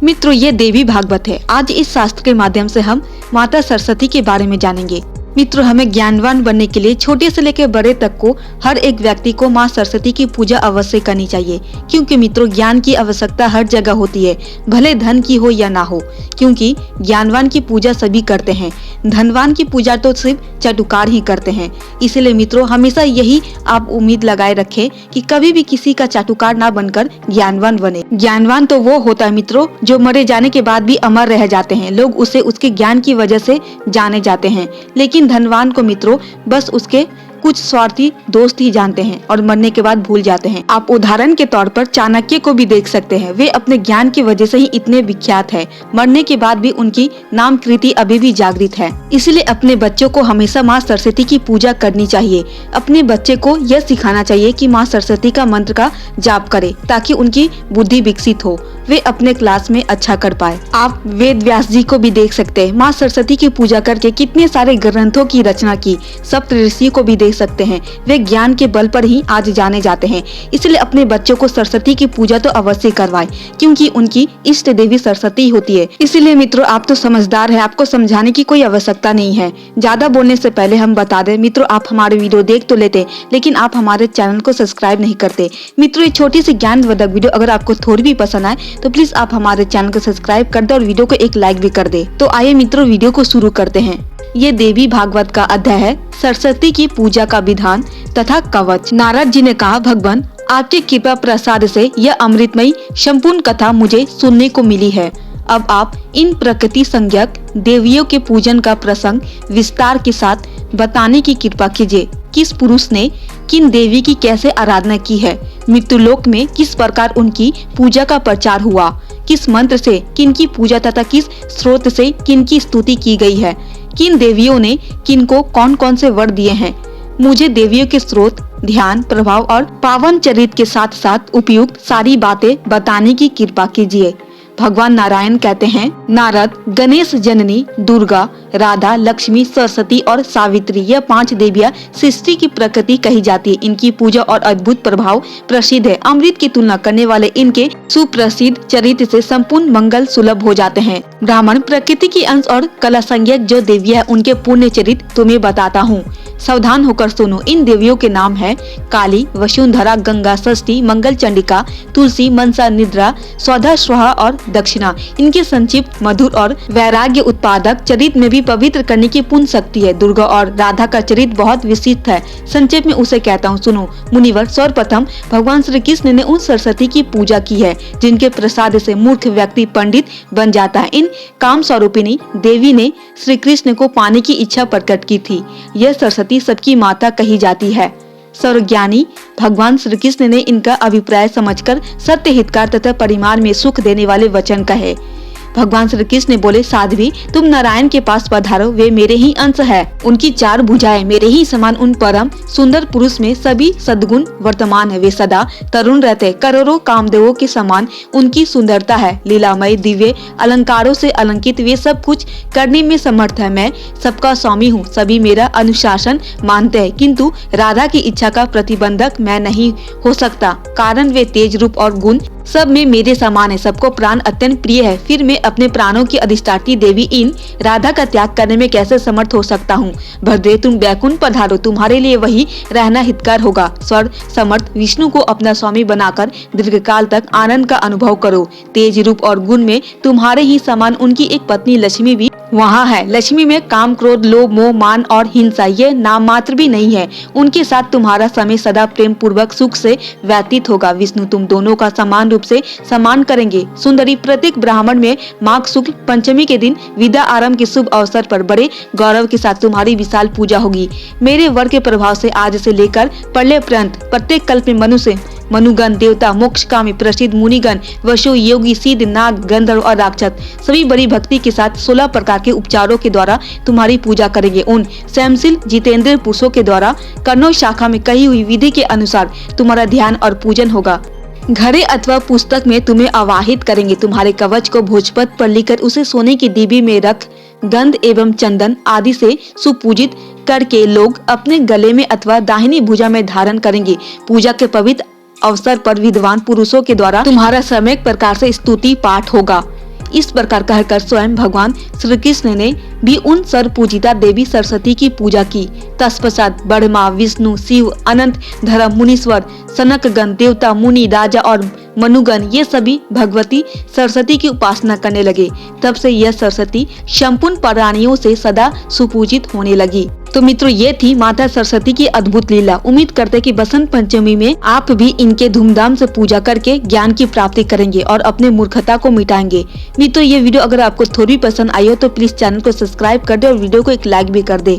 मित्रों, ये देवी भागवत है। आज इस शास्त्र के माध्यम से हम माता सरस्वती के बारे में जानेंगे। मित्रों, हमें ज्ञानवान बनने के लिए छोटे से लेकर बड़े तक को हर एक व्यक्ति को माँ सरस्वती की पूजा अवश्य करनी चाहिए, क्योंकि मित्रों ज्ञान की आवश्यकता हर जगह होती है, भले धन की हो या ना हो, क्योंकि ज्ञानवान की पूजा सभी करते हैं, धनवान की पूजा तो सिर्फ चटुकार ही करते हैं। इसलिए मित्रों, हमेशा यही आप उम्मीद लगाए रखें कि कभी भी किसी का चाटुकार ना बनकर ज्ञानवान बने। ज्ञानवान तो वो होता है मित्रों जो मरे जाने के बाद भी अमर रह जाते हैं, लोग उसे उसके ज्ञान की वजह से जाने जाते हैं। लेकिन धनवान को मित्रों बस उसके कुछ स्वार्थी दोस्त ही जानते हैं और मरने के बाद भूल जाते हैं। आप उदाहरण के तौर पर चाणक्य को भी देख सकते हैं। वे अपने ज्ञान की वजह से ही इतने विख्यात हैं। मरने के बाद भी उनकी नाम कृति अभी भी जागृत है। इसलिए अपने बच्चों को हमेशा माँ सरस्वती की पूजा करनी चाहिए। अपने बच्चे को यह सिखाना चाहिए कि माँ सरस्वती का मंत्र का जाप करे, ताकि उनकी बुद्धि विकसित हो, वे अपने क्लास में अच्छा कर पाए। आप वेद व्यास जी को भी देख सकते हैं। माँ सरस्वती की पूजा करके कितने सारे ग्रंथों की रचना की। सप्त ऋषियों को भी देख सकते हैं। वे ज्ञान के बल पर ही आज जाने जाते हैं। इसलिए अपने बच्चों को सरस्वती की पूजा तो अवश्य करवाएं, क्योंकि उनकी इष्ट देवी सरस्वती होती है। इसलिए मित्रों, आप तो समझदार हैं, आपको समझाने की कोई आवश्यकता नहीं है। ज्यादा बोलने से पहले हम बता दें मित्रों, आप हमारे वीडियो देख तो लेते, लेकिन आप हमारे चैनल को सब्सक्राइब नहीं करते। मित्रों, ये छोटी सी ज्ञानवर्धक वीडियो अगर आपको थोड़ी भी पसंद आए तो प्लीज आप हमारे चैनल को सब्सक्राइब कर दे और वीडियो को एक लाइक भी कर दे। तो आइए मित्रों, वीडियो को शुरू करते हैं। ये देवी भागवत का अध्याय है सरस्वती की पूजा का विधान तथा कवच। नारद जी ने कहा, भगवान आपके कृपा प्रसाद से यह अमृतमयी संपूर्ण कथा मुझे सुनने को मिली है। अब आप इन प्रकृति संज्ञक देवियों के पूजन का प्रसंग विस्तार के साथ बताने की कृपा कीजिए। किस पुरुष ने किन देवी की कैसे आराधना की है, मृत्युलोक में किस प्रकार उनकी पूजा का प्रचार हुआ, किस मंत्र से किन की पूजा तथा किस स्रोत से किन की स्तुति की गई है, किन देवियों ने किन को कौन कौन से वर दिए हैं। मुझे देवियों के स्रोत, ध्यान, प्रभाव और पावन चरित्र के साथ साथ उपयुक्त सारी बातें बताने की कृपा कीजिए। भगवान नारायण कहते हैं, नारद, गणेश जननी, दुर्गा, राधा, लक्ष्मी, सरस्वती और सावित्री, यह 5 देवियां सृष्टि की प्रकृति कही जाती है। इनकी पूजा और अद्भुत प्रभाव प्रसिद्ध है। अमृत की तुलना करने वाले इनके सुप्रसिद्ध चरित्र से संपूर्ण मंगल सुलभ हो जाते हैं। ब्राह्मण प्रकृति की अंश और कला संज्ञक जो देवियां है उनके पुण्य चरित्र तुम्हें बताता हूँ, सावधान होकर सुनो। इन देवियों के नाम है काली, वसुंधरा, गंगा, षष्ठी, मंगल चंडिका, तुलसी, मनसा, निद्रा, स्वधा, स्वाहा और दक्षिणा। इनके संक्षिप्त, मधुर और वैराग्य उत्पादक चरित्र में भी पवित्र करने की पूर्ण शक्ति है। दुर्गा और राधा का चरित्र बहुत विशिष्ट है। संक्षेप में उसे कहता हूँ, सुनो। मुनिवर, सर्वप्रथम भगवान श्री कृष्ण ने उन सरस्वती की पूजा की है जिनके प्रसाद से मूर्ख व्यक्ति पंडित बन जाता है। इन काम स्वरूपिणी देवी ने श्री कृष्ण को पाने की इच्छा प्रकट की थी। यह सरस्वती सबकी माता कही जाती है। सर्वज्ञानी भगवान श्री कृष्ण ने इनका अभिप्राय समझकर सत्य, हितकार तथा परिवार में सुख देने वाले वचन कहे। भगवान श्री कृष्ण ने बोले, साध्वी, तुम नारायण के पास पधारो, वे मेरे ही अंश है। उनकी 4 भुजाएं मेरे ही समान उन परम सुंदर पुरुष में सभी सद्गुण वर्तमान है। वे सदा तरुण रहते, करोड़ों कामदेवों के समान उनकी सुंदरता है। लीलामय दिव्य अलंकारों से अलंकित वे सब कुछ करने में समर्थ है। मैं सबका स्वामी हूँ, सभी मेरा अनुशासन मानते हैं, किंतु राधा की इच्छा का प्रतिबंधक मैं नहीं हो सकता, कारण वे तेज, रूप और गुण सब में मेरे समान है। सबको प्राण अत्यंत प्रिय है। फिर मैं अपने प्राणों की अधिष्ठात्री देवी इन राधा का त्याग करने में कैसे समर्थ हो सकता हूँ। भद्रे, तुम बैकुंठ पधारो, तुम्हारे लिए वही रहना हितकर होगा। स्वर्ग समर्थ विष्णु को अपना स्वामी बनाकर दीर्घकाल तक आनंद का अनुभव करो। तेज, रूप और गुण में तुम्हारे ही समान उनकी एक पत्नी लक्ष्मी भी वहाँ है। लक्ष्मी में काम, क्रोध, लोभ, मोह, मान और हिंसा ये नाम मात्र भी नहीं है। उनके साथ तुम्हारा समय सदा प्रेम पूर्वक सुख से व्यतीत होगा। विष्णु तुम दोनों का समान रूप से सम्मान करेंगे। सुंदरी, प्रत्येक ब्राह्मण में माघ शुक्ल पंचमी के दिन विदा आरंभ के शुभ अवसर पर बड़े गौरव के साथ तुम्हारी विशाल पूजा होगी। मेरे वर के प्रभाव से आज से लेकर प्रलय पर्यंत प्रत्येक कल्प में मनुष्य, मनुगण, देवता, मोक्षकामी, प्रसिद्ध मुनिगण, वशु, योगी, सिद्ध, नाग, गंधर्व और राक्षस सभी बड़ी भक्ति के साथ 16 प्रकार के उपचारों के द्वारा तुम्हारी पूजा करेंगे। उन स्वयंशील जितेंद्र पुरुषों के द्वारा कन्नौज शाखा में कही हुई विधि के अनुसार तुम्हारा ध्यान और पूजन होगा। घड़े अथवा पुस्तक में तुम्हें आवाहित करेंगे। तुम्हारे कवच को भोजपत्र पर लिखकर उसे सोने की डिब्बी में रख गंध एवं चंदन आदि से सुपूजित करके लोग अपने गले में अथवा दाहिनी भुजा में धारण करेंगे। पूजा के पवित्र अवसर पर विद्वान पुरुषों के द्वारा तुम्हारा सम्यक प्रकार से स्तुति पाठ होगा। इस प्रकार कहकर स्वयं भगवान श्री कृष्ण ने भी उन सर्वपूजिता देवी सरस्वती की पूजा की। तत्पश्चात ब्रह्मा, विष्णु, शिव, अनंत धर्म मुनीश्वर, सनकगण, देवता, मुनि, राजा और मनुगण ये सभी भगवती सरस्वती की उपासना करने लगे। तब से यह सरस्वती संपूर्ण प्राणियों से सदा सुपूजित होने लगी। तो मित्रों, ये थी माता सरस्वती की अद्भुत लीला। उम्मीद करते हैं कि बसंत पंचमी में आप भी इनके धूमधाम से पूजा करके ज्ञान की प्राप्ति करेंगे और अपने मूर्खता को मिटाएंगे। मित्रों, ये वीडियो अगर आपको थोड़ी पसंद आई हो तो प्लीज चैनल को सब्सक्राइब कर दे और वीडियो को एक लाइक भी कर दे।